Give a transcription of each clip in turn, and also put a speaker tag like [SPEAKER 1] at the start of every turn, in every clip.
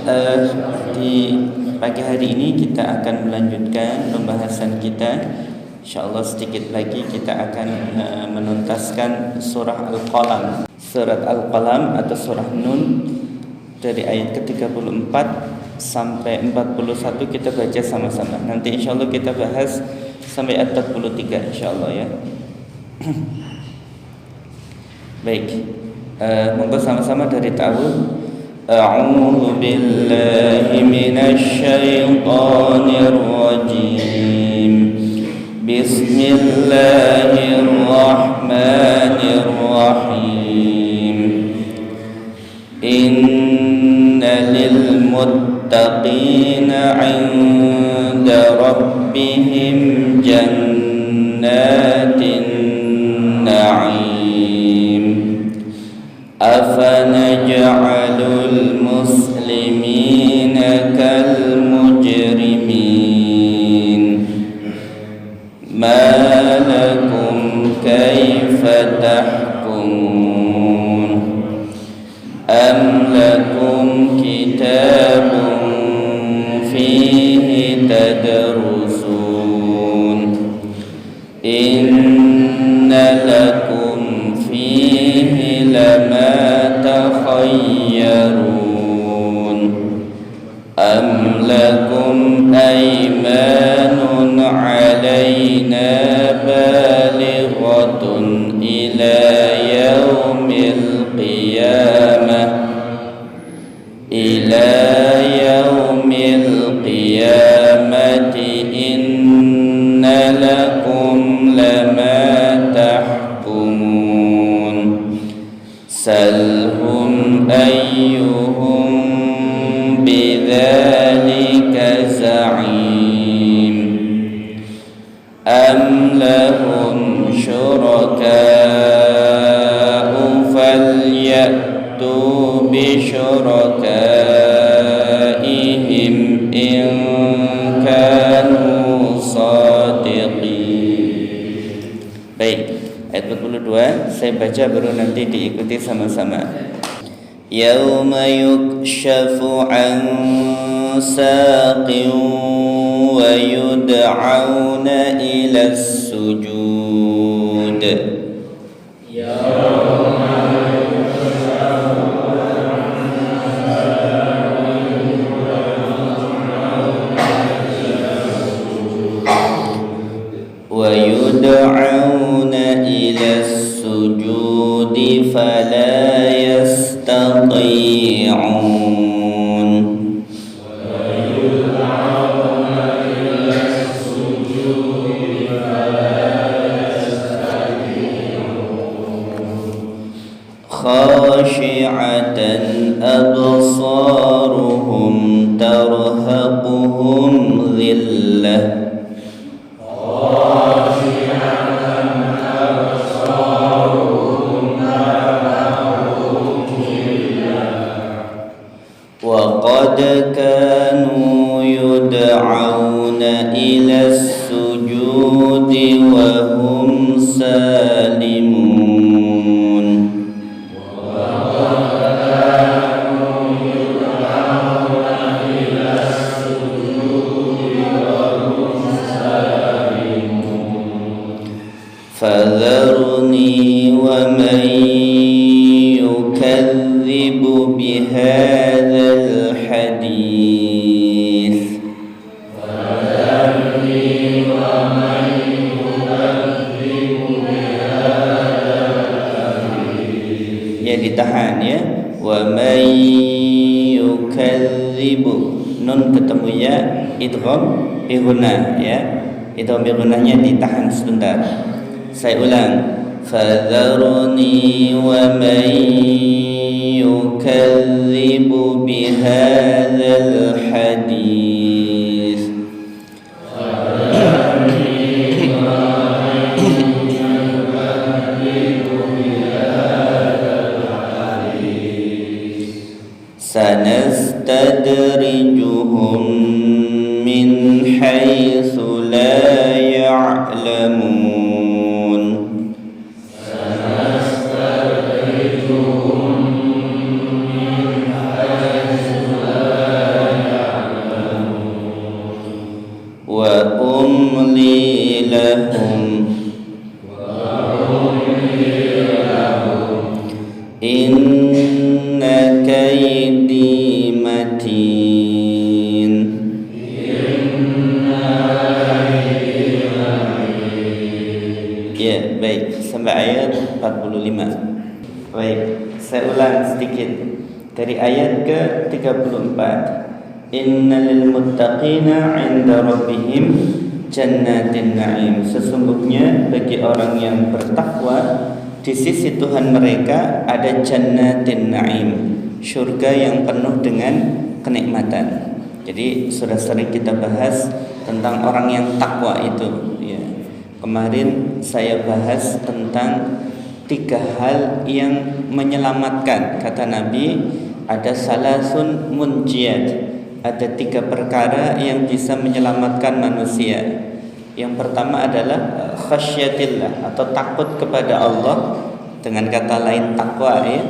[SPEAKER 1] Di pagi hari ini kita akan melanjutkan pembahasan kita. InsyaAllah sedikit lagi kita akan menuntaskan surah Al-Qalam. Surat Al-Qalam atau surah Nun dari ayat ke-34 sampai 41 kita baca sama-sama. Nanti insyaAllah kita bahas sampai ayat 43 insyaAllah ya. Baik, monggo sama-sama dari ta'awudz. أعوذ بالله من الشيطان الرجيم بسم الله الرحمن الرحيم إن للمتقين عند ربهم جنات النعيم أفنجعل المسلمين كالمجرمين ما لكم كيف تحكمون أم لكم كتاب فيه تدرسون إن لكم فيه لما تخيرون أم لكم أيمان علينا بالغة إلى يوم القيامة إن لكم لما تحكمون سلهم أيهم بذلك زعيم أم لهم شركاء فليأتوا بشركائهم إن كانوا صادقين. Baik, ayat 42 saya baca baru nanti diikuti sama-sama. Yauma yukshafu an saqin wa yud'auna ila sujud. ويدعون إلى السجود فلا يستطيعون خاشعة أبصارهم ترهقهم ذلة وقد كانوا يدعون إلى السجود وهم سالمون فذرني ومن يكذب بهذا الحديث ya ditahan ya. Wa may yukadzibu, nun ketemu ya, idgham bi gunnah ya. Idgham bi gunnahnya ditahan sebentar. Saya ulang. Fadharni wa may yukadzibu bihadzal hadis. Sanastadrijuhum min haitsu la ya'lamun. Sanastadrijuhum min haitsu la sampai ayat 45. Baik, saya ulang sedikit dari ayat ke-34. Innal muttaqina 'inda rabbihim jannatin na'im. Sesungguhnya bagi orang yang bertakwa di sisi Tuhan mereka ada jannatin na'im, surga yang penuh dengan kenikmatan. Jadi sudah sering kita bahas tentang orang yang takwa itu ya. Kemarin saya bahas tentang 3 hal yang menyelamatkan. Kata Nabi, ada salasun munjiyat, ada 3 perkara yang bisa menyelamatkan manusia. Yang pertama adalah khasyatillah atau takut kepada Allah. Dengan kata lain takwa ya.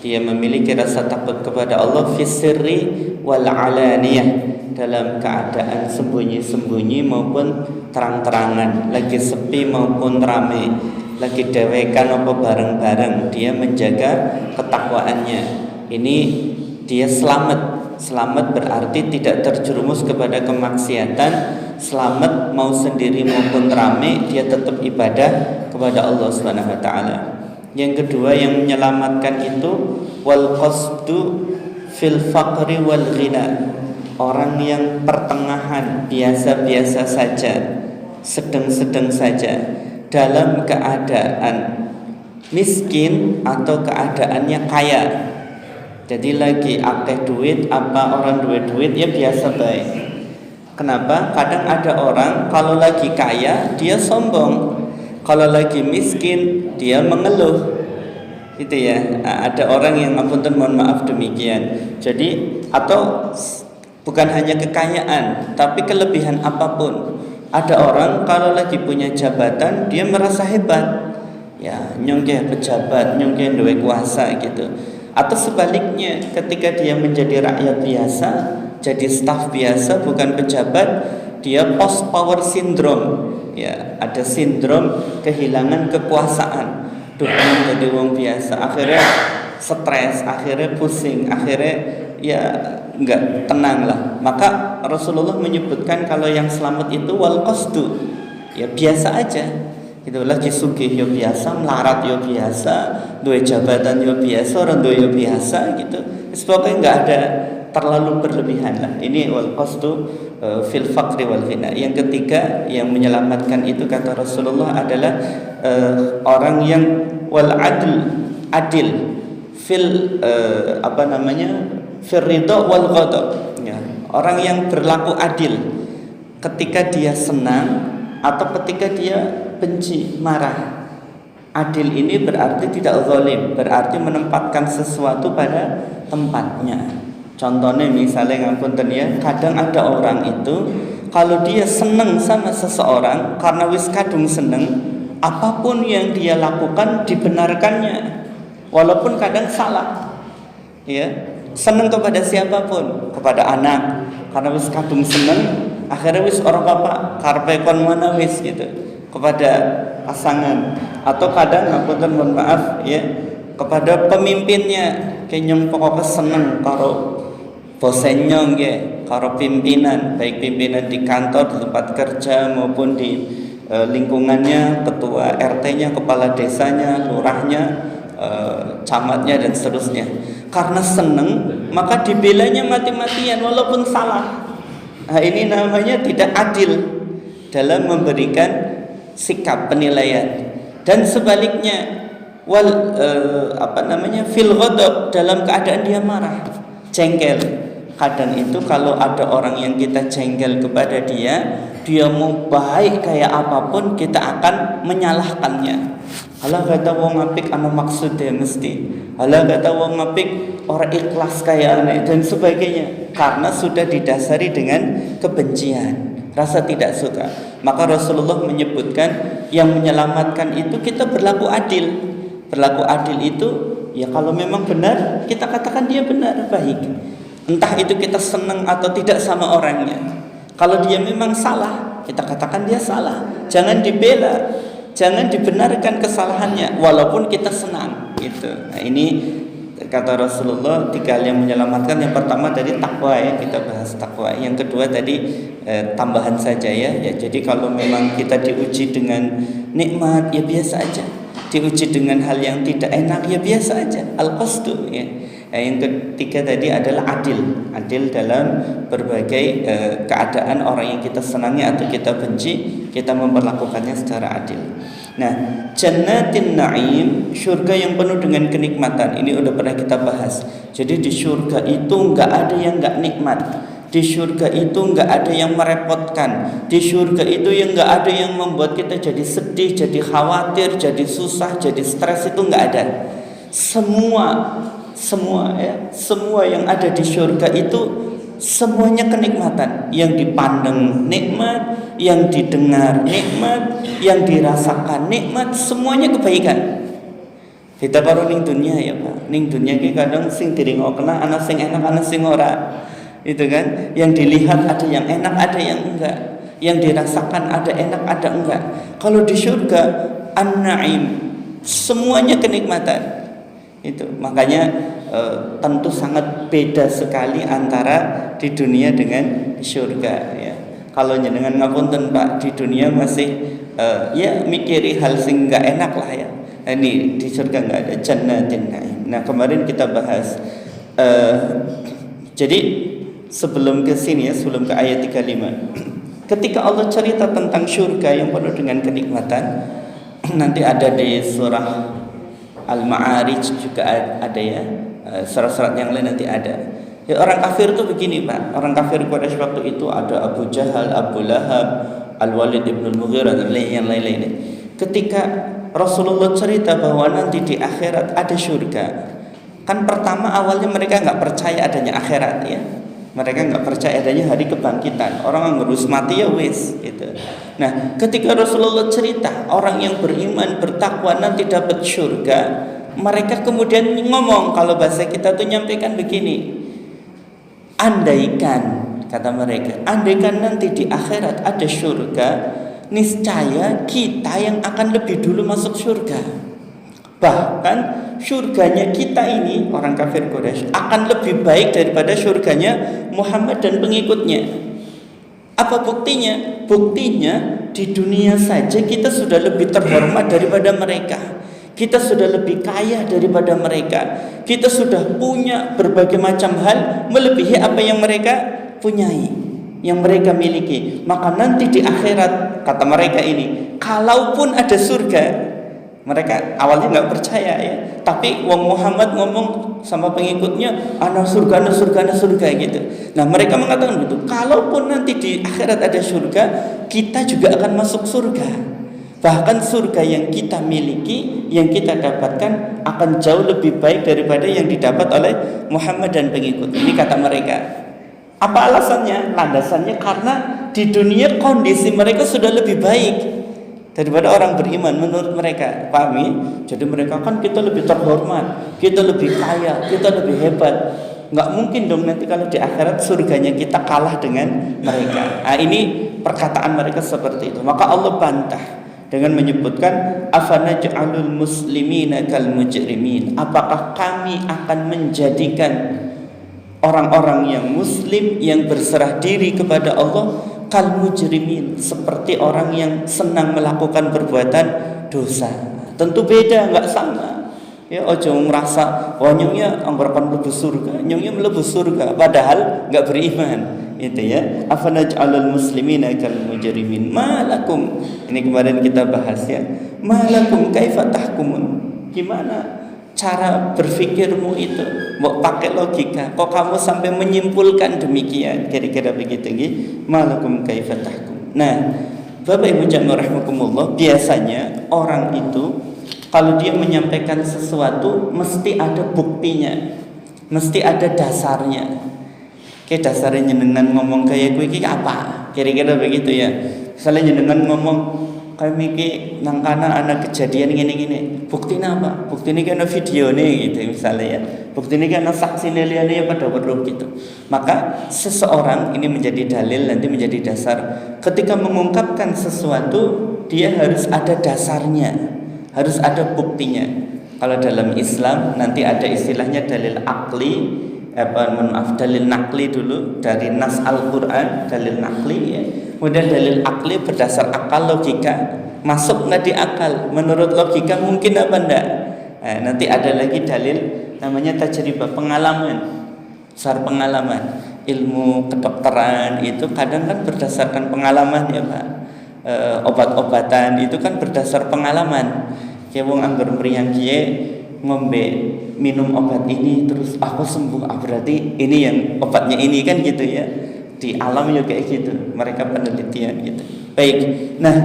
[SPEAKER 1] Dia memiliki rasa takut kepada Allah fisirri wal alaniyah, dalam keadaan sembunyi-sembunyi maupun terang-terangan, lagi sepi maupun ramai, lagi dewekan apa bareng-bareng, dia menjaga ketakwaannya. Ini dia selamat. Selamat berarti tidak terjerumus kepada kemaksiatan. Selamat mau sendiri maupun ramai, dia tetap ibadah kepada Allah Subhanahu wa taala. Yang kedua yang menyelamatkan itu wal qasdu fil faqri wal ghina. Orang yang pertengahan, biasa-biasa saja, sedang-sedang saja, dalam keadaan miskin atau keadaannya kaya. Jadi lagi akeh duit, apa orang duit ya biasa baik. Kenapa? Kadang ada orang kalau lagi kaya dia sombong, kalau lagi miskin dia mengeluh. Itu ya. Ada orang yang mohon maaf demikian. Jadi atau bukan hanya kekayaan, tapi kelebihan apapun. Ada orang kalau lagi punya jabatan dia merasa hebat. Ya, nyongke pejabat, nyongke duwe kuasa gitu. Atau sebaliknya, ketika dia menjadi rakyat biasa, jadi staf biasa bukan pejabat, dia post power syndrome. Ya, ada sindrom kehilangan kekuasaan. Duh, jadi wong biasa, akhirnya stres, akhirnya pusing, akhirnya ya enggak tenang lah. Maka Rasulullah menyebutkan kalau yang selamat itu wal qasdu, ya biasa aja. Itu lagi sugih yo biasa, melarat yo biasa, duwe jabatan yo biasa, orang duwe yo biasa gitu. Sebabnya enggak ada terlalu berlebihan lah. Ini wal qasdu fil faqri wal ghina. Yang ketiga yang menyelamatkan itu kata Rasulullah adalah orang yang wal adil fil fil ridha wal ghadab. Ya, orang yang berlaku adil ketika dia senang atau ketika dia benci, marah. Adil ini berarti tidak zalim, berarti menempatkan sesuatu pada tempatnya. Contohnya misalnya ngapunten ya, kadang ada orang itu kalau dia seneng sama seseorang karena wis kadung seneng, apapun yang dia lakukan dibenarkannya, walaupun kadang salah. Ya, seneng kepada siapapun, kepada anak, karena wis kadung seneng, akhirnya wis orang bapak karpe kon mana wis gitu. Kepada pasangan, atau kadang ngapunten mohon maaf ya, kepada pemimpinnya, kenyang pokoknya seneng karo bosennya nggih, karo pimpinan, baik pimpinan di kantor, di tempat kerja maupun di lingkungannya, ketua RT-nya, kepala desanya, lurahnya, camatnya dan seterusnya. Karena seneng maka dibelanya mati-matian walaupun salah. Nah, ini namanya tidak adil dalam memberikan sikap penilaian. Dan sebaliknya fil ghadab, dalam keadaan dia marah, jengkel. Kadang itu kalau ada orang yang kita jengkel kepada dia mau baik kayak apapun, kita akan menyalahkannya. Alah kata wong apik ana maksudnya mesti. Alah kata wong apik orang ikhlas kayak aneh dan sebagainya, karena sudah didasari dengan kebencian, rasa tidak suka. Maka Rasulullah menyebutkan yang menyelamatkan itu kita berlaku adil. Berlaku adil itu ya kalau memang benar kita katakan dia benar, baik. Entah itu kita senang atau tidak sama orangnya. Kalau dia memang salah, kita katakan dia salah. Jangan dibela, jangan dibenarkan kesalahannya walaupun kita senang gitu. Nah, ini kata Rasulullah 3 hal yang menyelamatkan. Yang pertama tadi takwa ya, kita bahas takwa. Yang kedua tadi tambahan saja ya. Jadi kalau memang kita diuji dengan nikmat ya biasa aja. diuji dengan hal yang tidak enak, ya biasa aja, al-qasdu ya. Yang ketiga tadi adalah adil dalam berbagai keadaan, orang yang kita senangi atau kita benci, kita memperlakukannya secara adil. Nah, jannatin na'im, surga yang penuh dengan kenikmatan. Ini udah pernah kita bahas. Jadi di surga itu nggak ada yang nggak nikmat. Di surga itu nggak ada yang merepotkan. Di surga itu yang nggak ada yang membuat kita jadi sedih, jadi khawatir, jadi susah, jadi stres, itu nggak ada. Semua yang ada di surga itu semuanya kenikmatan, yang dipandang nikmat, yang didengar nikmat, yang dirasakan nikmat, semuanya kebaikan. Kita baru ning dunia ya Pak, ning dunia ki kadang sing direngokna ana sing enak ana sing ora. Itu kan, yang dilihat ada yang enak ada yang enggak, yang dirasakan ada enak ada enggak. Kalau di surga an-na'im, semuanya kenikmatan. Itu makanya tentu sangat beda sekali antara di dunia dengan di surga ya. Kalau jenengan ngapunten Pak, di dunia masih ya mikiri hal sing enggak enak lah ya. Ini di surga enggak ada, jannatin na'im. Nah, kemarin kita bahas jadi sebelum ke sini ya, sebelum ke ayat 35. Ketika Allah cerita tentang surga yang penuh dengan kenikmatan, nanti ada di surah Al-Ma'arij juga ada ya, surat-surat yang lain nanti ada. Ya, orang kafir itu begini Pak, orang kafir Quraisy waktu itu ada Abu Jahal, Abu Lahab, Al-Walid ibn Al-Mughirah dan yang lain-lain. Ketika Rasulullah cerita bahwa nanti di akhirat ada surga, kan pertama awalnya mereka nggak percaya adanya akhirat ya. Mereka nggak percaya adanya hari kebangkitan. Orang ngurus mati ya wis gitu. Nah, ketika Rasulullah cerita orang yang beriman bertakwa nanti dapat surga, mereka kemudian ngomong, kalau bahasa kita tuh nyampaikan begini, andaikan, kata mereka, andaikan nanti di akhirat ada surga, niscaya kita yang akan lebih dulu masuk surga. Bahkan surganya kita ini, orang kafir Quraisy, akan lebih baik daripada surganya Muhammad dan pengikutnya. Apa buktinya? Buktinya di dunia saja kita sudah lebih terhormat daripada mereka. Kita sudah lebih kaya daripada mereka. Kita sudah punya berbagai macam hal melebihi apa yang mereka punyai, yang mereka miliki. Maka nanti di akhirat, kata mereka ini, kalaupun ada surga, mereka awalnya nggak percaya ya, tapi Wong Muhammad ngomong sama pengikutnya, ana surga gitu. Nah, mereka mengatakan begitu. Kalaupun nanti di akhirat ada surga, kita juga akan masuk surga. Bahkan surga yang kita miliki, yang kita dapatkan akan jauh lebih baik daripada yang didapat oleh Muhammad dan pengikut. Ini kata mereka. Apa alasannya? Landasannya karena di dunia kondisi mereka sudah lebih baik daripada orang beriman menurut mereka. Pahami? Jadi mereka kan kita lebih terhormat, kita lebih kaya, kita lebih hebat. Nggak mungkin dong nanti kalau di akhirat surganya kita kalah dengan mereka. Nah, ini perkataan mereka seperti itu. Maka Allah bantah dengan menyebutkan afanaj'alul muslimina kal mujrimin. Apakah kami akan menjadikan orang-orang yang muslim yang berserah diri kepada Allah kal mujrimin, seperti orang yang senang melakukan perbuatan dosa? Tentu beda, nggak sama. Ya, ojo ngerasa nyongnya anggapan mlebu surga, nyongnya mlebu surga padahal nggak beriman. Itu ya. Afanaj'alul muslimina kal mujrimin. Malakum. Ini kemarin kita bahas ya. Malakum kaifa tahkumun. Gimana cara berpikirmu itu? Mau pakai logika. Kok kamu sampai menyimpulkan demikian? Kira-kira begitu nggih. Malakum kaifa tahkum. Nah, Bapak Ibu jamaah rahimakumullah, biasanya orang itu kalau dia menyampaikan sesuatu mesti ada buktinya, mesti ada dasarnya. Kayak dasarnya jenengan ngomong kayak gue iki apa? Kira-kira begitu ya. Misalnya jenengan ngomong kayak miki nang kana ana kejadian gini-gini. Buktinya apa? Buktinya kan video nih gitu misalnya ya. Buktinya kan saksi liyane ya pada weruh gitu. Maka seseorang ini menjadi dalil, nanti menjadi dasar. Ketika mengungkapkan sesuatu, dia harus ada dasarnya, harus ada buktinya. Kalau dalam Islam nanti ada istilahnya dalil akli, dalil nakli dulu dari nas Al-Quran, dalil nakli ya. Kemudian dalil akli berdasar akal logika. masuk nggak di akal, menurut logika mungkin apa enggak. Nanti ada lagi dalil namanya tajribah, pengalaman, besar pengalaman. Ilmu kedokteran itu kadang kan berdasarkan pengalaman ya Pak. Obat-obatan itu kan berdasar pengalaman. Kayak wong anggur mriyang kiye ngombe minum obat ini terus aku sembuh, berarti ini yang obatnya ini kan gitu ya. Di alam ya kayak gitu, mereka penelitian gitu. Baik. Nah,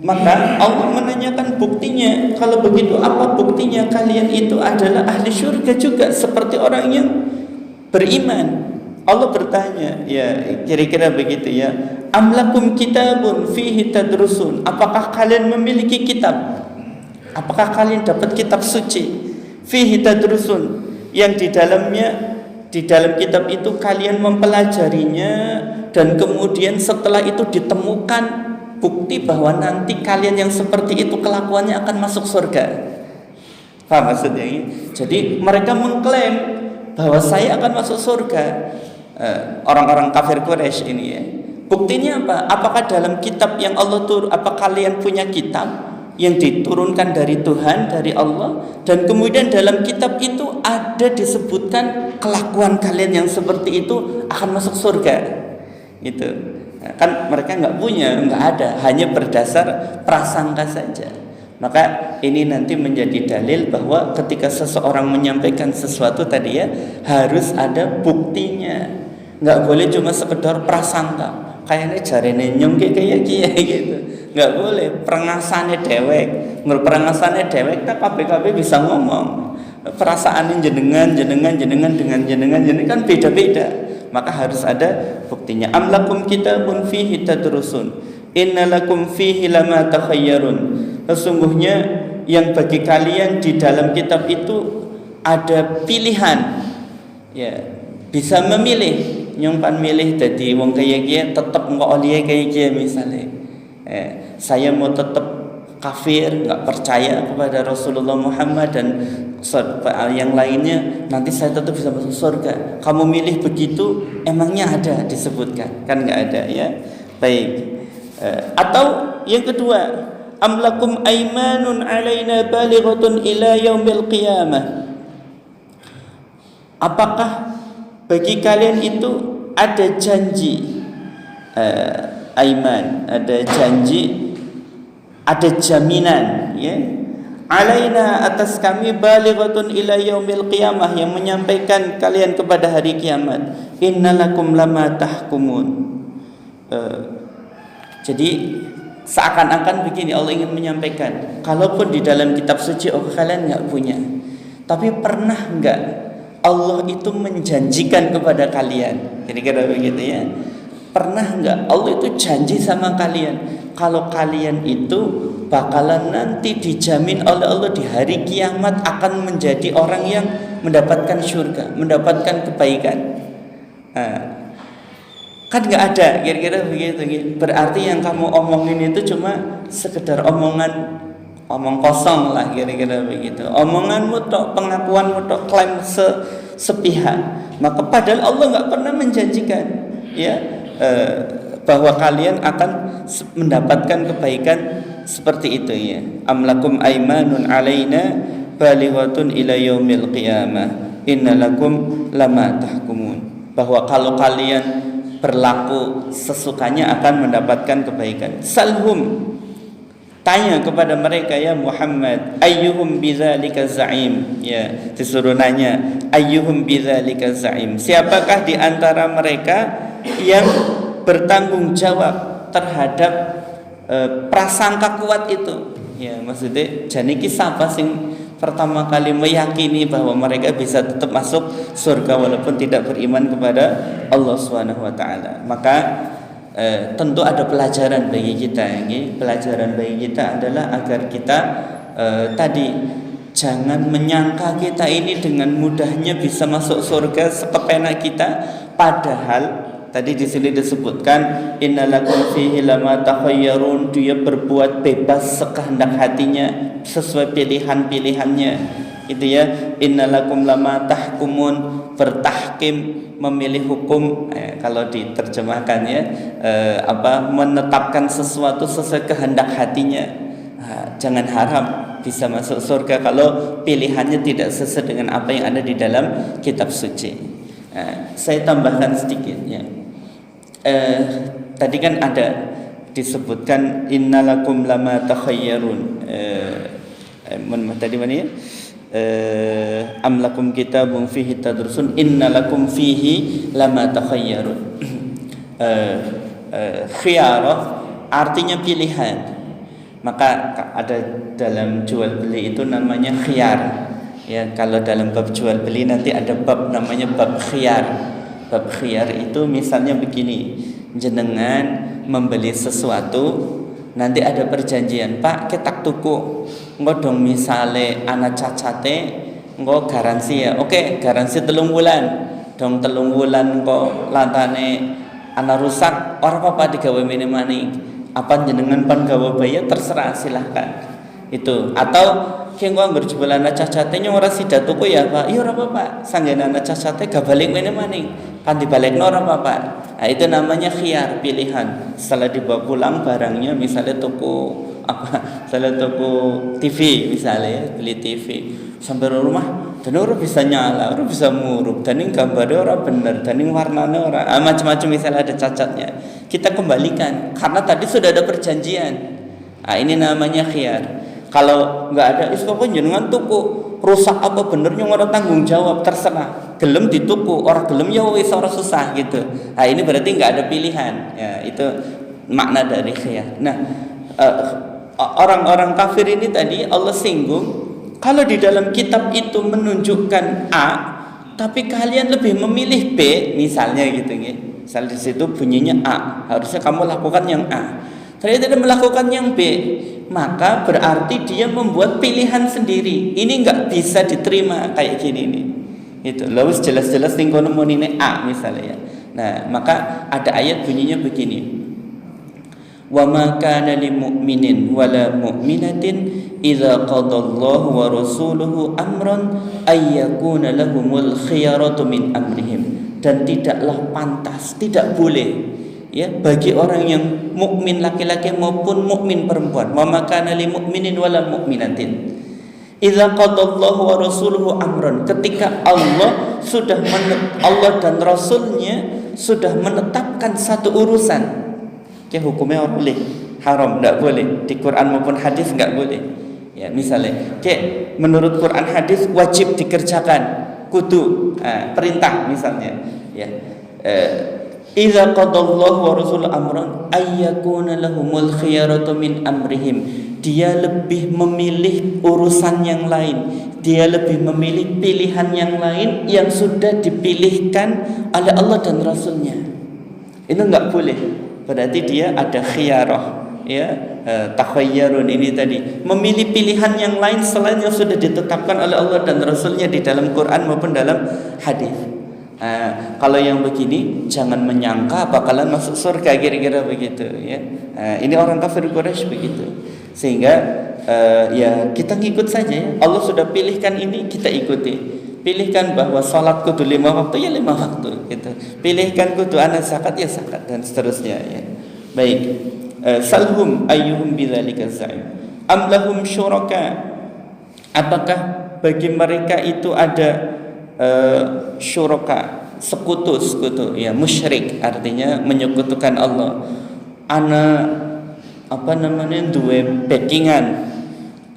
[SPEAKER 1] maka Allah menanyakan buktinya. Kalau begitu apa buktinya kalian itu adalah ahli surga juga seperti orang yang beriman? Allah bertanya, ya kira-kira begitu ya. Amlakum kitabun fihi tadrusun. Apakah kalian memiliki kitab? Apakah kalian dapat kitab suci? Fihi tadrusun, yang di dalam kitab itu kalian mempelajarinya, dan kemudian setelah itu ditemukan bukti bahwa nanti kalian yang seperti itu kelakuannya akan masuk surga. Paham maksudnya ini? Jadi mereka mengklaim bahwa saya akan masuk surga. Orang-orang kafir Quraisy ini ya. Buktinya apa? Apakah dalam kitab yang Allah apa kalian punya kitab yang diturunkan dari Tuhan, dari Allah, dan kemudian dalam kitab itu ada disebutkan kelakuan kalian yang seperti itu akan masuk surga. Itu kan mereka nggak punya, nggak ada, hanya berdasar prasangka saja. Maka ini nanti menjadi dalil bahwa ketika seseorang menyampaikan sesuatu tadi ya, harus ada buktinya. Nggak boleh cuma sekedar prasangka. Kayaknya jarene nyong kayak gitu. Nggak boleh, perengasane dewek. Menurut perengasane dewek tak KPKP bisa ngomong. Perasaan jenengan kan beda-beda. Maka harus ada buktinya. Amlakum kitabun fihi tadrusun. Innalakum fihi lama takhayyarun. Sesungguhnya yang bagi kalian di dalam kitab itu ada pilihan. Ya, bisa memilih. Nyumpan milih jadi wong kaya tetap nggak oleh kaya misalnya. Saya mau tetap kafir, nggak percaya kepada Rasulullah Muhammad dan yang lainnya, nanti saya tetap bisa masuk surga. Kamu milih begitu, emangnya ada disebutkan? Kan nggak ada ya. Baik. Atau yang kedua, amlakum aimanun alaina balighatun ila yaumil qiyamah. Apakah bagi kalian itu ada janji, aiman, ada janji, ada jaminan ya, alaina atas kami balighatun ila yaumil qiyamah, yang menyampaikan kalian kepada hari kiamat. Innalakum lama tahkumun. Jadi seakan-akan begini, Allah ingin menyampaikan, kalaupun di dalam kitab suci kalian nggak punya, tapi pernah nggak Allah itu menjanjikan kepada kalian? Kira-kira begitu ya. Pernah enggak Allah itu janji sama kalian kalau kalian itu bakalan nanti dijamin oleh Allah di hari kiamat akan menjadi orang yang mendapatkan surga, mendapatkan kebaikan. Kan enggak ada, kira-kira begitu. Berarti yang kamu omongin itu cuma sekedar omong kosong lah, kira-kira begitu. Omonganmu tok, pengakuanmu tok, klaim sepihak. Maka padahal Allah nggak pernah menjanjikan ya bahwa kalian akan mendapatkan kebaikan seperti itu ya. Amlakum aimanun alaina balighatun ila yaumil qiyamah innalakum lama tahkumun. Bahwa kalau kalian berlaku sesukanya akan mendapatkan kebaikan. Salhum, tanya kepada mereka ya Muhammad, ayyuhum bidzalika za'im, ya disuruh nanya ayyuhum bidzalika za'im, siapakah di antara mereka yang bertanggung jawab terhadap prasangka kuat itu ya. Maksudnya janiki siapa sing pertama kali meyakini bahwa mereka bisa tetap masuk surga walaupun tidak beriman kepada Allah Subhanahu wa taala. Maka tentu ada pelajaran bagi kita. Ini pelajaran bagi kita adalah agar kita tadi jangan menyangka kita ini dengan mudahnya bisa masuk surga sekepena kita. Padahal tadi di sini disebutkan innalakum fihi lama takhayyarun, dia berbuat bebas sekehendak hatinya sesuai pilihan-pilihannya. Itu ya, innalakum lama tahkumun, bertahkim, memilih hukum, kalau diterjemahkan ya menetapkan sesuatu sesuai kehendak hatinya. jangan harap bisa masuk surga kalau pilihannya tidak sesuai dengan apa yang ada di dalam kitab suci. Saya tambahkan sedikit ya. Tadi kan ada disebutkan innalakum lama takhayyarun. Tadi mana ya? Am lakum kitabun fihi tadrusun innalakum fihi lama takhayyarun. Khiyarah artinya pilihan. Maka ada dalam jual beli itu namanya khiyar. Ya, kalau dalam bab jual beli nanti ada bab namanya bab khiyar. Bab khiyar itu misalnya begini, jenengan membeli sesuatu, nanti ada perjanjian, Pak, ketak tuku, engko dong misale ana cacate, engko garansi ya. Oke, garansi 3 bulan. Dong 3 bulan kok lantane ana rusak, ora apa-apa digawe mene-mane. Apa jenengan pan gawe bayar terserah, silahkan. Itu. Atau ki engko anggere jualana cacate ora sida tuku ya, Pak. Ya ora apa-apa. Sanggana cacate ga balik mene-mane. Kan dibalekno ora apa-apa. Nah, itu namanya khiyar, pilihan. Setelah dibawa pulang barangnya, misalnya toko apa, misalnya toko TV misalnya, beli TV sampai rumah, dan orang bisa nyala, orang bisa murup, dan ini gambarnya orang bener, dan ini warnanya orang macam-macam, misalnya ada cacatnya, kita kembalikan karena tadi sudah ada perjanjian. Nah, ini namanya khiyar. Kalau nggak ada, pokoknya jenengan tuku rusak apa benernya orang tanggung jawab, terserah. Gelem dituku, orang gelem ya wis ora susah gitu. Nah, ini berarti nggak ada pilihan. Ya, itu makna dari khiyar. Nah, orang-orang kafir ini tadi Allah singgung, kalau di dalam kitab itu menunjukkan A, tapi kalian lebih memilih B, misalnya gitu ya. Misal di situ bunyinya A, harusnya kamu lakukan yang A. Ternyata tidak melakukan yang B, maka berarti dia membuat pilihan sendiri. Ini nggak bisa diterima kayak gini nih. Itu lalu jelas-jelas ning kono munine A misalnya ya. Nah, maka ada ayat bunyinya begini. Wa ma kana lil mu'minin wala mu'minatin idza qadallahu wa rasuluhu amran ay yakuna lahumul khiyaratu min amrihim. Dan tidaklah pantas, tidak boleh ya bagi orang yang mukmin laki-laki maupun mukmin perempuan. Wa ma kana lil mu'minin wala mu'minatin idza qadallahu wa rasuluhu amran, ketika Allah dan Rasulnya sudah menetapkan satu urusan, ya hukumnya boleh, haram tidak boleh, di Quran maupun hadis nggak boleh. Ya misalnya, kayak menurut Quran hadis wajib dikerjakan, kudu perintah misalnya. Ya, idza qadallahu wa rasuluhu amran ayyakuna lahumul khiyaratu min amrihim. Dia lebih memilih urusan yang lain, dia lebih memilih pilihan yang lain yang sudah dipilihkan oleh Allah dan Rasulnya. Itu enggak boleh. Berarti dia ada khiyarah, ya, takhayyarun ini tadi, memilih pilihan yang lain selain yang sudah ditetapkan oleh Allah dan Rasulnya di dalam Quran maupun dalam hadis. Kalau yang begini jangan menyangka bakalan masuk surga, kira-kira begitu ya. Ini orang kafir Quraisy begitu. Sehingga ya kita ngikut saja ya. Allah sudah pilihkan ini, kita ikuti. Pilihkan bahwa salat kudu 5 waktu, ya 5 waktu gitu. Pilihkan kudu ana zakat, ya zakat, dan seterusnya ya. Baik. Salhum ayyuhum bidzalika za'im. Am lahum syuraka. Apakah bagi mereka itu ada syuraka, sekutu ya, musyrik artinya menyekutukan Allah. Ana apa namanya duwe backingan,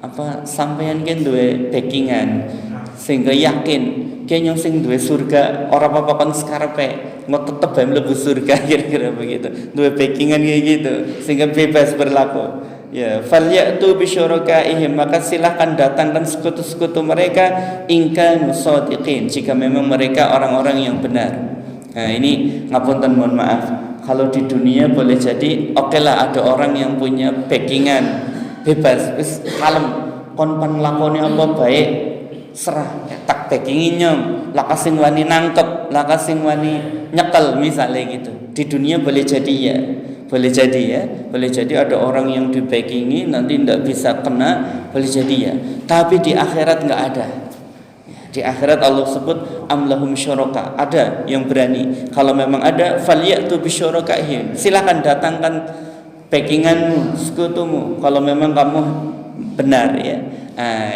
[SPEAKER 1] apa sampeyan kan duwe backingan sehingga yakin kayaknya sing duwe surga ora apa-apa kon sekarepe mau tetep bae mlebu surga, kira-kira begitu. Duwe backingan kayak gitu sehingga bebas berlaku. Ya, falyatu bisyurakaihim, maka silahkan datangkan sekutu-sekutu mereka ingkanu shadiqin, jika memang mereka orang-orang yang benar. Nah, ini ngapunten mohon maaf. Kalau di dunia boleh jadi oke lah ada orang yang punya backingan, bebas, wis kalem, kon pan nglakoni apa baik serah, tak backingi nyong, laka sing wani nangkep, laka sing wani nyekel misalnya gitu. Di dunia boleh jadi ya. Boleh jadi ya, boleh jadi ada orang yang di backingi nanti tidak bisa kena, boleh jadi ya. Tapi di akhirat nggak ada. Di akhirat Allah sebut amlahum syuraka, ada yang berani. Kalau memang ada, falyatu bisyurakaihim, silakan datangkan backinganmu, sekutumu. Kalau memang kamu benar ya.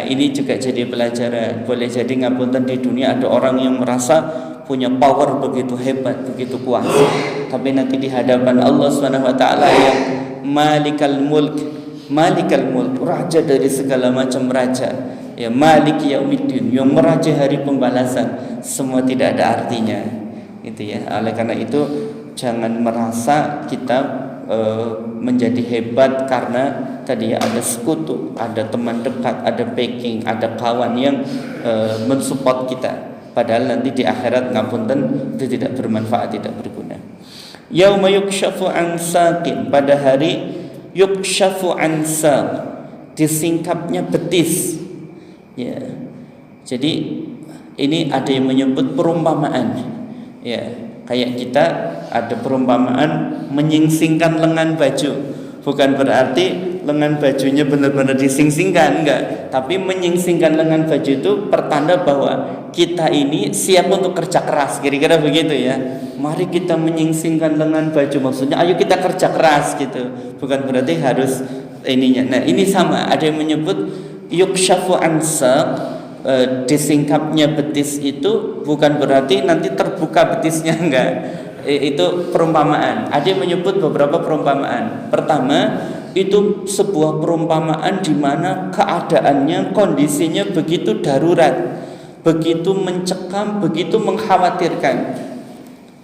[SPEAKER 1] Ini juga jadi pelajaran. Boleh jadi ngapunten di dunia ada orang yang merasa punya power begitu hebat, begitu kuat, tapi nanti di hadapan Allah Subhanahu wa taala yang Malikal Mulk, raja dari segala macam raja, ya Malik Yaumiddin, yang meraja hari pembalasan, semua tidak ada artinya. Itu ya. Oleh karena itu jangan merasa kita menjadi hebat karena tadi ada sekutu, ada teman dekat, ada backing, ada kawan yang mensupport kita. Padahal nanti di akhirat ngapunten itu tidak bermanfaat, tidak berguna. Yauma yukshafu an saqin, pada hari yukshafu an saq, disingkapnya betis. Ya. Jadi ini ada yang menyebut perumpamaan. Ya, kayak kita ada perumpamaan menyingsingkan lengan baju. Bukan berarti lengan bajunya benar-benar disingsingkan, enggak. Tapi menyingsingkan lengan baju itu pertanda bahwa kita ini siap untuk kerja keras, kira-kira begitu ya. Mari kita menyingsingkan lengan baju, maksudnya ayo kita kerja keras gitu. Bukan berarti harus ininya. Nah, ini sama, ada yang menyebut yukshafu an saq, disingkapnya betis itu bukan berarti nanti terbuka betisnya, enggak. Itu perumpamaan. Ada yang menyebut beberapa perumpamaan. Pertama, itu sebuah perumpamaan di mana keadaannya, kondisinya begitu darurat, begitu mencekam, begitu mengkhawatirkan.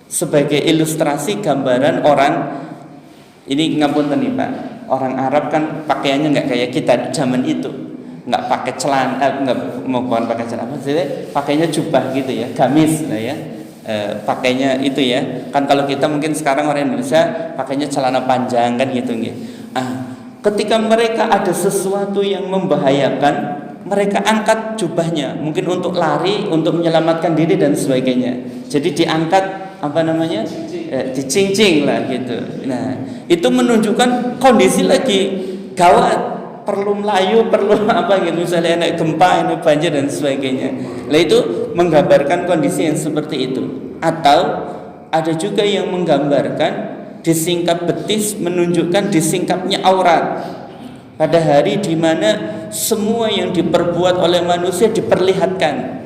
[SPEAKER 1] Sebagai ilustrasi gambaran orang, ini ngapunten nih Pak, orang Arab kan pakaiannya nggak kayak kita zaman itu, nggak pakai celana, nggak mau pakai celana, maksudnya pakainya jubah gitu ya, gamis lah ya. Pakainya itu ya, kan kalau kita mungkin sekarang orang Indonesia pakainya celana panjang kan gitu ya. Ketika mereka ada sesuatu yang membahayakan, mereka angkat jubahnya, mungkin untuk lari, untuk menyelamatkan diri dan sebagainya. Jadi diangkat dicincing lah gitu. Nah, itu menunjukkan kondisi lagi gawat, perlu melayu, perlu apa gitu, misalnya ada gempa, ada banjir dan sebagainya. Nah, itu menggambarkan kondisi yang seperti itu. Atau ada juga yang menggambarkan disingkap betis, menunjukkan disingkapnya aurat. Pada hari di mana semua yang diperbuat oleh manusia diperlihatkan.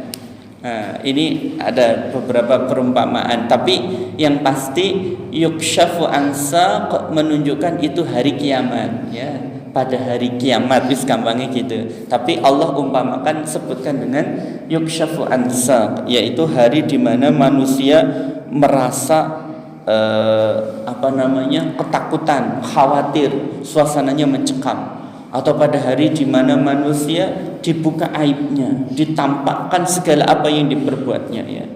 [SPEAKER 1] Nah, ini ada beberapa perumpamaan, tapi yang pasti yukshafu an saq menunjukkan itu hari kiamat ya. Pada hari kiamat, wis gampangnya gitu. Tapi Allah umpamakan, sebutkan dengan yukshafu an saq, yaitu hari di mana manusia merasa ketakutan, khawatir, suasananya mencekam. Atau pada hari di mana manusia dibuka aibnya, ditampakkan segala apa yang diperbuatnya ya.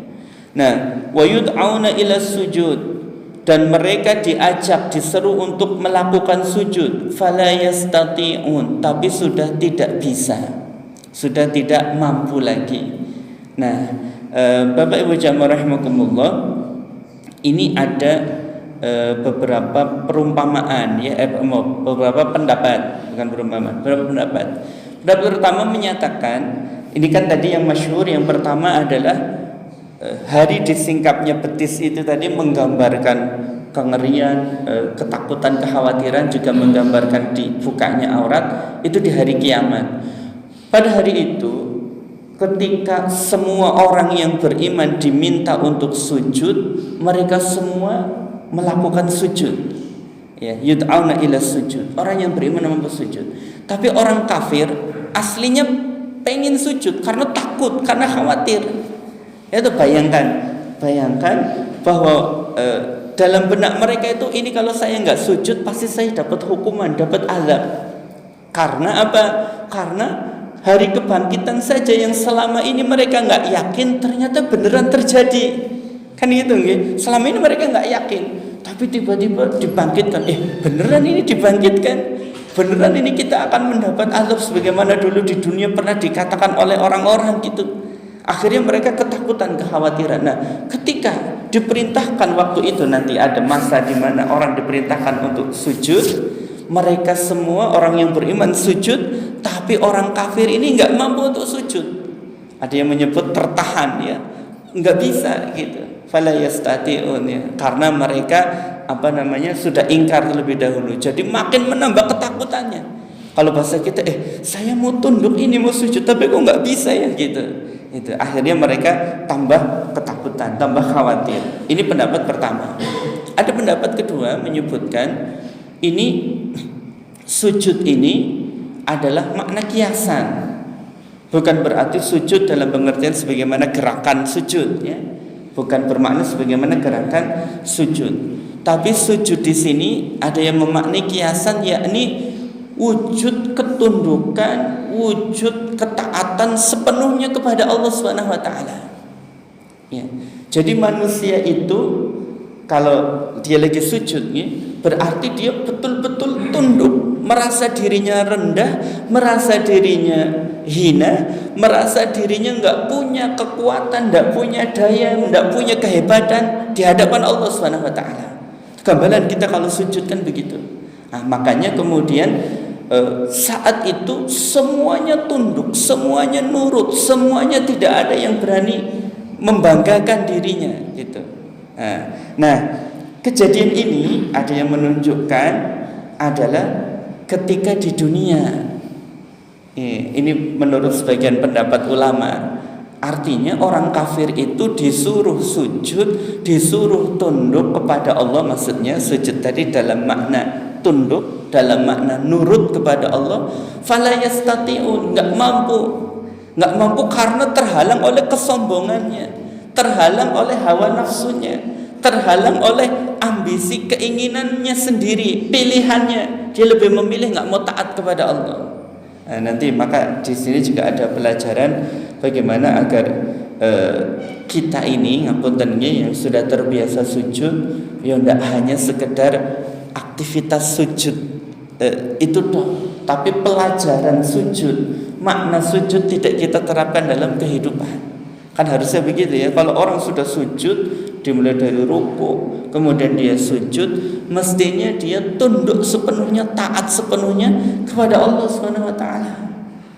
[SPEAKER 1] Nah, wa yud'auna ila sujud, dan mereka diajak, diseru untuk melakukan sujud, fala yastati'un, tapi sudah tidak bisa, sudah tidak mampu lagi. Nah, Bapak Ibu jamaah rahimakumullah, ini ada beberapa perumpamaan ya, beberapa pendapat, bukan perumpamaan, beberapa pendapat. Pendapat pertama menyatakan, ini kan tadi yang masyhur, yang pertama adalah hari disingkapnya betis itu tadi menggambarkan kengerian, ketakutan, kekhawatiran, juga menggambarkan dibukanya aurat, itu di hari kiamat. Pada hari itu, ketika semua orang yang beriman diminta untuk sujud, mereka semua melakukan sujud. Ya, yud'auna ila sujud. Orang yang beriman mampu sujud. Tapi orang kafir aslinya pengen sujud karena takut, karena khawatir. Itu bayangkan bahwa dalam benak mereka itu, ini kalau saya nggak sujud pasti saya dapat hukuman, dapat azab. Karena apa? Karena hari kebangkitan saja yang selama ini mereka nggak yakin, ternyata beneran terjadi. Kan gitu nggih. Selama ini mereka nggak yakin, tapi tiba-tiba dibangkitkan. Beneran ini dibangkitkan. Beneran ini kita akan mendapat azab sebagaimana dulu di dunia pernah dikatakan oleh orang-orang gitu. Akhirnya mereka ketakutan, kekhawatiran. Nah, ketika diperintahkan waktu itu, nanti ada masa di mana orang diperintahkan untuk sujud, mereka semua orang yang beriman sujud, tapi orang kafir ini nggak mampu untuk sujud. Ada yang menyebut tertahan ya, nggak bisa gitu. Fala yastati'un ya, karena mereka sudah ingkar terlebih dahulu. Jadi makin menambah ketakutannya. Kalau bahasa kita, saya mau tunduk ini, mau sujud, tapi kok nggak bisa ya gitu. Itu akhirnya mereka tambah ketakutan, tambah khawatir. Ini pendapat pertama. Ada pendapat kedua menyebutkan ini sujud ini adalah makna kiasan. Bukan berarti sujud dalam pengertian sebagaimana gerakan sujud, ya. Bukan bermakna sebagaimana gerakan sujud. Tapi sujud di sini ada yang memaknai kiasan, yakni wujud ketundukan, wujud ketaatan sepenuhnya kepada Allah Subhanahu wa taala. Ya. Jadi manusia itu kalau dia lagi sujud, ya, berarti dia betul-betul tunduk, merasa dirinya rendah, merasa dirinya hina, merasa dirinya nggak punya kekuatan, nggak punya daya, nggak punya kehebatan di hadapan Allah Subhanahu wa taala. Gambaran kita kalau sujud kan begitu. Nah, makanya kemudian saat itu semuanya tunduk, semuanya nurut, semuanya tidak ada yang berani membanggakan dirinya gitu. Nah, kejadian ini ada yang menunjukkan adalah ketika di dunia. Ini menurut sebagian pendapat ulama. Artinya orang kafir itu disuruh sujud, disuruh tunduk kepada Allah. Maksudnya sujud tadi dalam makna tunduk, dalam makna nurut kepada Allah. Fala yastati'un, enggak mampu karena terhalang oleh kesombongannya, terhalang oleh hawa nafsunya, terhalang oleh ambisi keinginannya sendiri, pilihannya. Dia lebih memilih enggak mau taat kepada Allah. Nah, nanti maka di sini juga ada pelajaran bagaimana agar kita ini ngapuntennya yang sudah terbiasa sujud, ya tidak hanya sekedar aktivitas sujud itu toh, tapi pelajaran sujud, makna sujud tidak kita terapkan dalam kehidupan. Kan harusnya begitu ya. Kalau orang sudah sujud, dimulai dari ruku, kemudian dia sujud, mestinya dia tunduk sepenuhnya, taat sepenuhnya kepada Allah Subhanahu wa taala.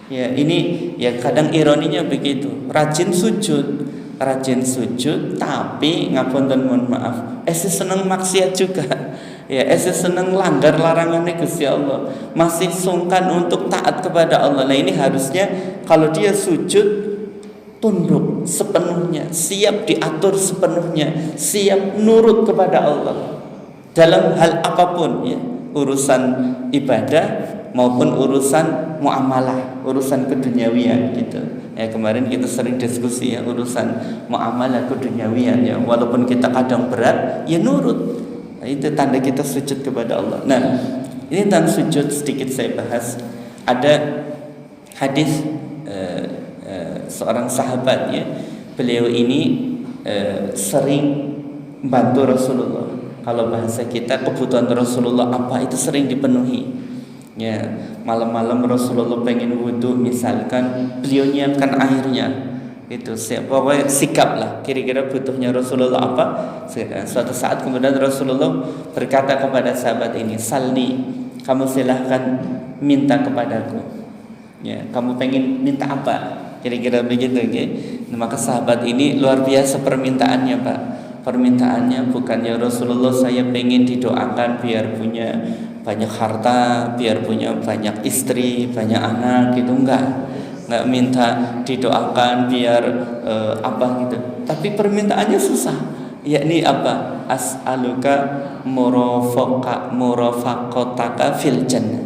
[SPEAKER 1] Ya, ini ya kadang ironinya begitu. Rajin sujud, tapi ngapunten mohon maaf, seneng maksiat juga. Ya, seneng langgar larangannya Gusti Allah, masih sungkan untuk taat kepada Allah. Nah, ini harusnya kalau dia sujud tunduk sepenuhnya, siap diatur sepenuhnya, siap nurut kepada Allah dalam hal apapun, ya, urusan ibadah maupun urusan muamalah, urusan keduniawian gitu. Ya, kemarin kita sering diskusi ya urusan muamalah keduniawian, ya, walaupun kita kadang berat, ya nurut. Nah, itu tanda kita sujud kepada Allah. Nah, ini tentang sujud sedikit saya bahas. Ada hadis seorang sahabat, ya, beliau ini sering bantu Rasulullah. Kalau bahasa kita, kebutuhan Rasulullah apa itu sering dipenuhi. Ya, malam-malam Rasulullah pengen wudu misalkan, beliau nyiapkan airnya. Itu pokoknya sikap lah. Kira-kira butuhnya Rasulullah apa? Suatu saat kemudian Rasulullah berkata kepada sahabat ini, "Salni, kamu silahkan minta kepadaku. Ya, kamu pengen minta apa?" Kira-kira begitu, okay? Nah, maka sahabat ini luar biasa permintaannya, Pak. Permintaannya bukan, ya Rasulullah saya pengen didoakan biar punya banyak harta, biar punya banyak istri, banyak anak gitu, enggak minta didoakan biar apa gitu. Tapi permintaannya susah, yakni apa? As'aluka murafaqataka fil jannah.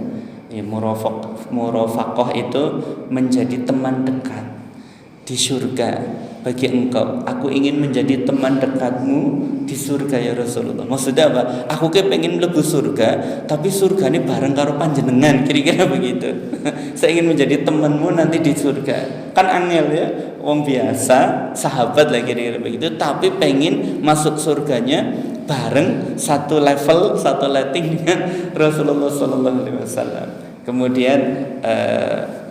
[SPEAKER 1] Ya, murafaqah itu menjadi teman dekat di surga bagi engkau. Aku ingin menjadi teman dekatmu di surga ya Rasulullah. Maksudnya apa? Aku pengen mlebu surga, tapi surga ini bareng karo panjenengan, kira-kira begitu. Saya ingin menjadi temanmu nanti di surga. Kan angel ya, wong biasa, sahabat lah kira-kira begitu, tapi pengen masuk surganya bareng satu level, satu letting dengan Rasulullah Sallallahu Alaihi Wasallam. Kemudian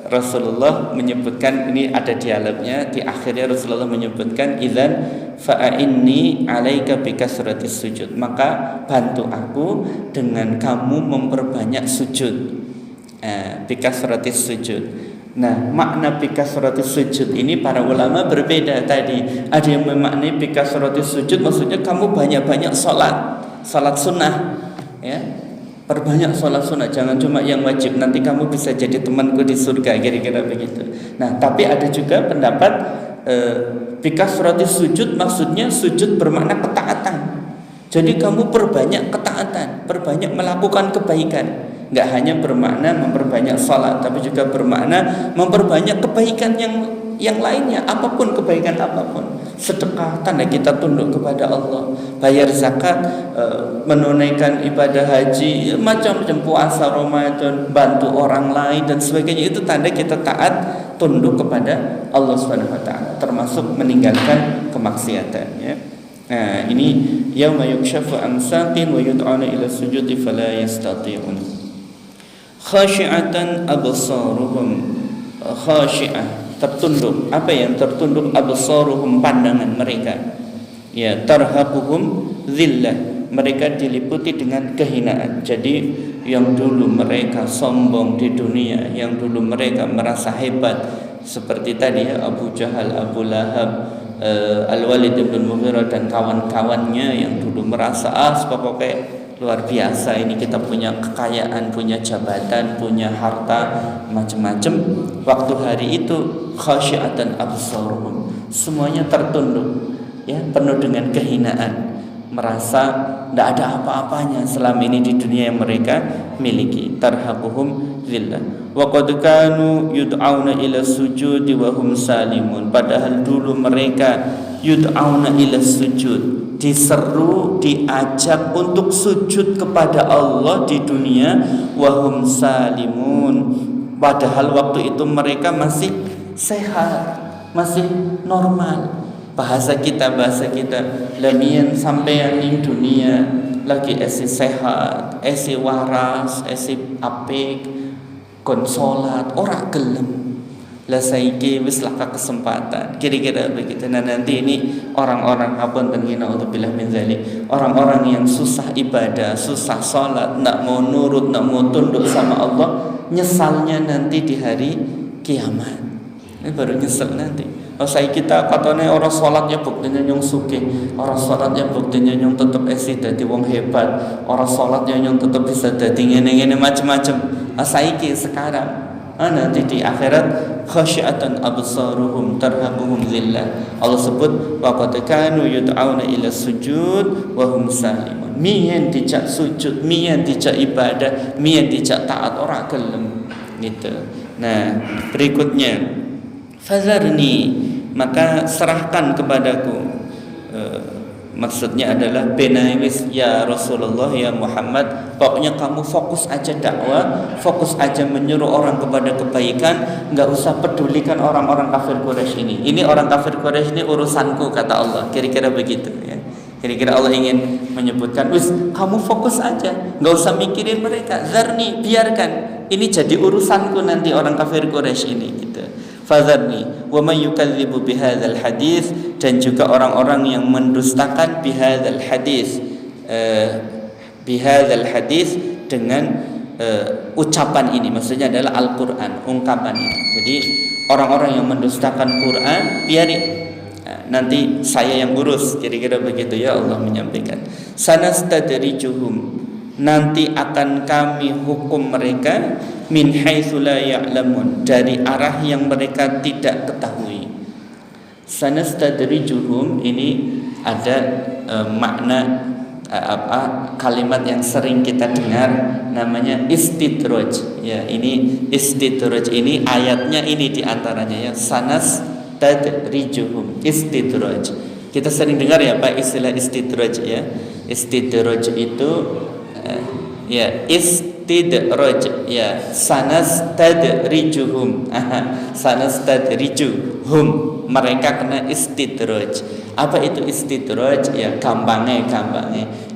[SPEAKER 1] Rasulullah menyebutkan, ini ada dialognya di akhirnya, Rasulullah menyebutkan, idzan fa'inni 'alaika bikasratis sujud, maka bantu aku dengan kamu memperbanyak sujud. Bikasratis sujud. Nah, makna bikasratis sujud ini para ulama berbeda tadi. Ada yang memaknai bikasratis sujud maksudnya kamu banyak-banyak salat sunnah, ya. Perbanyak sholat sunat, jangan cuma yang wajib, nanti kamu bisa jadi temanku di surga, kira-kira begitu. Nah, tapi ada juga pendapat bikasrati sujud, maksudnya sujud bermakna ketaatan. Jadi kamu perbanyak ketaatan, perbanyak melakukan kebaikan. Nggak hanya bermakna memperbanyak sholat, tapi juga bermakna memperbanyak kebaikan yang lainnya, apapun kebaikan apapun. Sedekah, tanda kita tunduk kepada Allah, bayar zakat, menunaikan ibadah haji, macam-macam, puasa Ramadan, bantu orang lain dan sebagainya, itu tanda kita taat tunduk kepada Allah Subhanahu wa taala, termasuk meninggalkan kemaksiatan, ya. Nah, ini yauma yukshafu an saqin wa yud'una ila sujudi fala yastati'un. Khashi'atan absaruhum, khashi'ah, tertunduk. Apa yang tertunduk? Absaruhum, pandangan mereka. Ya, tarhaquhum dhillah, mereka diliputi dengan kehinaan. Jadi yang dulu mereka sombong di dunia, yang dulu mereka merasa hebat, seperti tadi ya, Abu Jahal, Abu Lahab, Al-Walid bin Mughirah dan kawan-kawannya yang dulu merasa pokoknya luar biasa, ini kita punya kekayaan, punya jabatan, punya harta, macam-macam. Waktu hari itu khasyi'atan absaruhum, semuanya tertunduk, ya, penuh dengan kehinaan, merasa tidak ada apa-apanya selama ini di dunia yang mereka miliki. Tarhaquhum dhillah wa qad kanu yud'auna ila sujudi wa hum salimun, padahal dulu mereka yud'auna ila sujud, diseru, diajak untuk sujud kepada Allah di dunia, wahum salimun, padahal waktu itu mereka masih sehat, masih normal. Bahasa kita lamian sampean ning dunia lagi esi sehat, esi waras, esi apik, kon salat ora gelem. Lah saiki wis laka kesempatan, kira-kira begitu. Nah, nanti ini orang-orang naudzubillah min dzalik, orang-orang yang susah ibadah, susah salat, nak mau nurut, nak mau tunduk sama Allah, nyesalnya nanti di hari kiamat. Ini baru nyesel nanti. Saya kita katanya orang salatnya buktinya nyong sugih, orang salatnya buktinya nyong tetep esi dadi wong hebat, orang salatnya nyong tetep bisa dadi ngene-ngene macam-macam. Saiki sekarang nanti di akhirat khasyi'atan absaruhum tarhaquhum dhillah. Allah sebut wa qad kanu yud'auna ila sujud wa hum salimun. Mien dijak sujud, mien dijak ibadah, mien dijak taat ora gelem gitu. Nah, berikutnya fazarni, maka serahkan kepadaku. Maksudnya adalah benaiwis ya Rasulullah, ya Muhammad, pokoknya kamu fokus aja dakwah, fokus aja menyuruh orang kepada kebaikan, nggak usah pedulikan orang-orang kafir Quraisy ini. Ini orang kafir Quraisy ini urusanku, kata Allah. Kira-kira begitu ya. Kira-kira Allah ingin menyebutkan, wis kamu fokus aja, nggak usah mikirin mereka. Zarni, biarkan. Ini jadi urusanku nanti orang kafir Quraisy ini gitu. Fadharni wa may yukadzibu bihadzal hadis, dan juga orang-orang yang mendustakan bihadzal hadis, bihadzal hadis dengan ucapan ini, maksudnya adalah Al-Qur'an, ungkapan ini. Jadi orang-orang yang mendustakan Quran biarin, nanti saya yang urus, kira-kira begitu ya Allah menyampaikan. Sanastadrijuhum, nanti akan kami hukum mereka min haitsu la ya'lamun, dari arah yang mereka tidak ketahui. Sanastadrijuhum ini ada makna kalimat yang sering kita dengar, namanya istidraj ya. Ini istidraj, ini ayatnya ini diantaranya ya, sanastadrijuhum, istidraj. Kita sering dengar ya Pak istilah istidraj ya. Istidraj itu ya istidraj ya, sanastadrijuhum, sanastadrijuhum, mereka kena istidraj. Apa itu istidraj? Ya gampangnya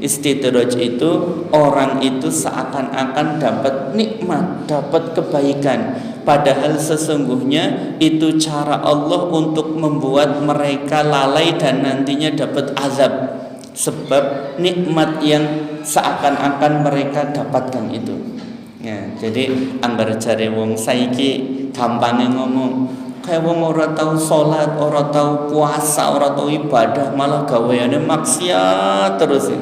[SPEAKER 1] istidraj itu orang itu seakan-akan dapat nikmat, dapat kebaikan, padahal sesungguhnya itu cara Allah untuk membuat mereka lalai dan nantinya dapat azab, sebab nikmat yang seakan-akan mereka dapatkan itu ya. Jadi anggar jare wong saiki gampangnya ngomong, kayak wong ora tahu sholat, ora tahu puasa, ora tahu ibadah, malah gaweane maksiat terus ya.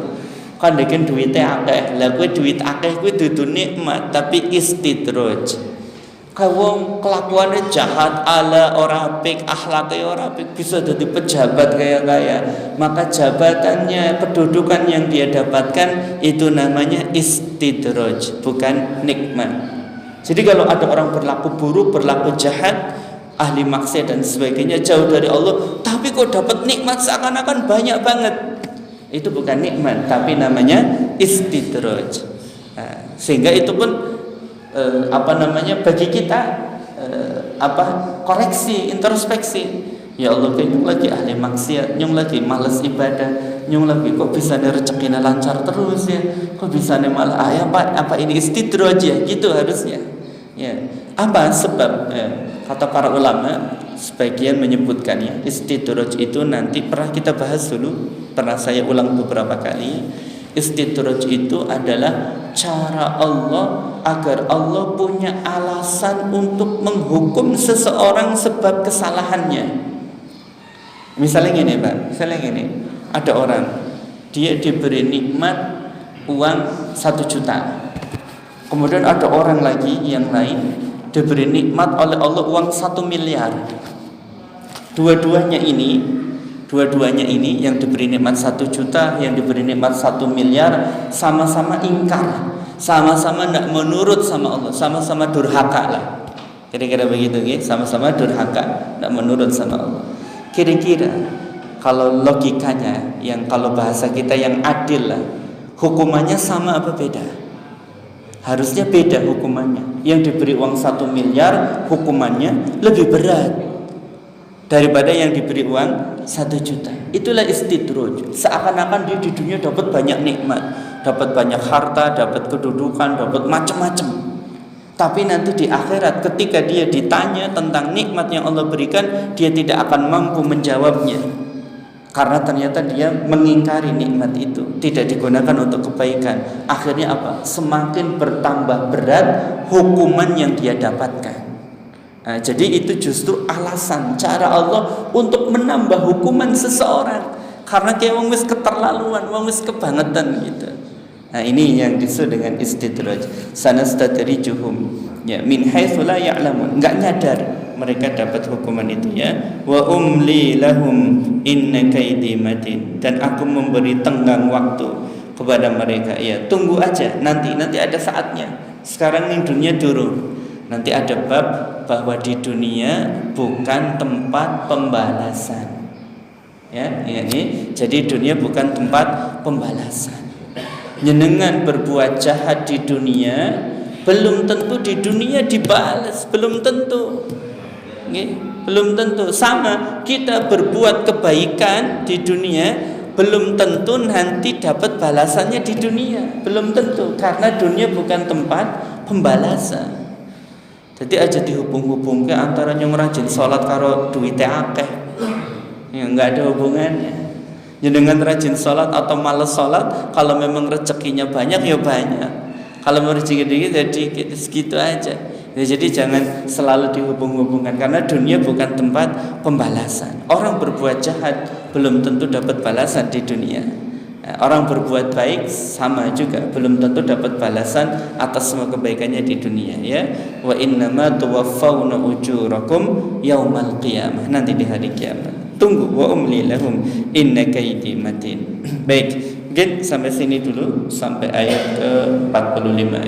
[SPEAKER 1] Kan deken duwite akeh. Lah kowe duit akeh kuwi dudu nikmat tapi istidraj. Kawong kelakuannya jahat, ala ora apik, akhlaknya ora apik, bisa jadi pejabat kaya-kaya, maka jabatannya, kedudukan yang dia dapatkan itu namanya istidraj, bukan nikmat. Jadi kalau ada orang berlaku buruk, berlaku jahat, ahli maksiat dan sebagainya, jauh dari Allah, tapi kok dapat nikmat seakan-akan banyak banget, itu bukan nikmat, tapi namanya istidraj. Sehingga itu pun bagi kita koreksi, introspeksi. Ya Allah, nyung lagi ahli maksiat, nyung lagi males ibadah, nyung lagi kok bisa rezekinya lancar terus ya, kok bisa malah apa ini istidraj ya, gitu harusnya. Ya, apa sebab? Kata para ulama sebagian menyebutkannya istidraj itu nanti pernah kita bahas dulu, pernah saya ulang beberapa kali. Istidraj itu adalah cara Allah agar Allah punya alasan untuk menghukum seseorang sebab kesalahannya. Misalnya gini Pak, ada orang, dia diberi nikmat uang 1 juta. Kemudian ada orang lagi yang lain diberi nikmat oleh Allah uang 1 miliar. Dua-duanya ini yang diberi nikmat 1 juta, yang diberi nikmat 1 miliar, sama-sama ingkar, sama-sama tidak menurut sama Allah, sama-sama durhaka lah. Kira-kira begitu ya, sama-sama durhaka, tidak menurut sama Allah. Kira-kira kalau logikanya, yang kalau bahasa kita yang adil lah, hukumannya sama apa beda? Harusnya beda hukumannya. Yang diberi uang 1 miliar hukumannya lebih berat daripada yang diberi uang 1 juta. Itulah istidraj. Seakan-akan dia di dunia dapat banyak nikmat, dapat banyak harta, dapat kedudukan, dapat macam-macam. Tapi nanti di akhirat ketika dia ditanya tentang nikmat yang Allah berikan, dia tidak akan mampu menjawabnya. Karena ternyata dia mengingkari nikmat itu, tidak digunakan untuk kebaikan. Akhirnya apa? Semakin bertambah berat hukuman yang dia dapatkan. Nah, jadi itu justru alasan cara Allah untuk menambah hukuman seseorang, karena dia wong wis keterlaluan, wong wis kebangetan gitu. Nah, ini yang disebut dengan istidraj. Sanastadrijuhum ya min haitsu la ya'lamun. Enggak nyadar mereka dapat hukuman itu ya. Wa umli lahum inna kaidi matin. Dan aku memberi tenggang waktu kepada mereka ya. Tunggu aja, nanti ada saatnya. Sekarang ini dunia turun. Nanti ada bab bahwa di dunia bukan tempat pembalasan. Ya, ini jadi dunia bukan tempat pembalasan. Jenengan berbuat jahat di dunia, belum tentu di dunia dibalas, belum tentu. Belum tentu. Sama kita berbuat kebaikan di dunia, belum tentu nanti dapat balasannya di dunia, belum tentu, karena dunia bukan tempat pembalasan. Jadi aja dihubung-hubungke antara yang rajin sholat karo duitnya akeh. Ya enggak ada hubungannya. Dengan rajin sholat atau malas sholat, kalau memang rezekinya banyak ya banyak. Kalau mau rezeki dikit ya dikit, segitu aja. Ya, jadi jangan selalu dihubung-hubungkan, karena dunia bukan tempat pembalasan. Orang berbuat jahat belum tentu dapat balasan di dunia. Orang berbuat baik sama juga belum tentu dapat balasan atas semua kebaikannya di dunia ya. Wa innama tuwaffawna ujurakum yaumal qiyamah, nanti di hari kiamat. Tunggu, wa umli lahum inna kaidi matin. Baik, mungkin sampai sini dulu, sampai ayat ke 45.